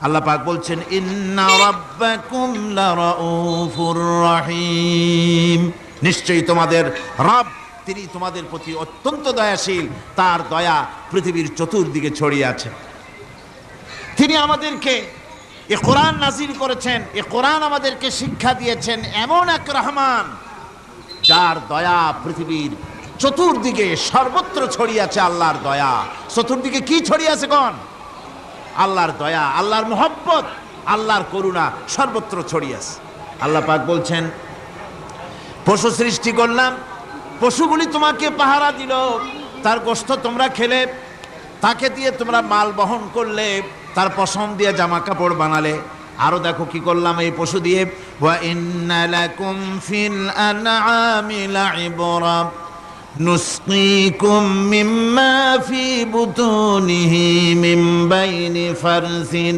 আল্লাহ পাক বলছেন ইন্না রাব্বাকুম লারাউফুর রহিম, নিশ্চয়ই তোমাদের রব তিনি তোমাদের প্রতি অত্যন্ত দয়াশীল, তার দয়া পৃথিবীর চতুর্দিকে ছড়িয়ে আছে। তিনি আমাদেরকে এ কোরআন নাজিল করেছেন, এ কোরআন আমাদেরকে শিক্ষা দিয়েছেন এমন এক রহমান যার দয়া পৃথিবীর চতুর্দিকে সর্বত্র ছড়িয়ে আছে। আল্লাহর দয়া চতুর্দিকে কি ছড়িয়ে আছে কোন? আল্লাহর দয়া, আল্লাহর মোহব্বত, আল্লাহর করুণা সর্বত্র ছড়িয়ে আছে। আল্লাহ পাক বলছেন পশু সৃষ্টি করলাম, পশুগুলি তোমাকে পাহারা দিল, তার গোশত তোমরা খেলে, তাকে দিয়ে তোমরা মাল বহন করলে, তার পশম দিয়ে জামা কাপড় বানালে। আরো দেখো কি করলাম এই পশু দিয়ে, ওয়া ইন্না লাকুম ফিল আনআমি লাইবরা নুসকিকুম মিম্মা ফি বুতুনিহি মিন বাইনি ফারসিন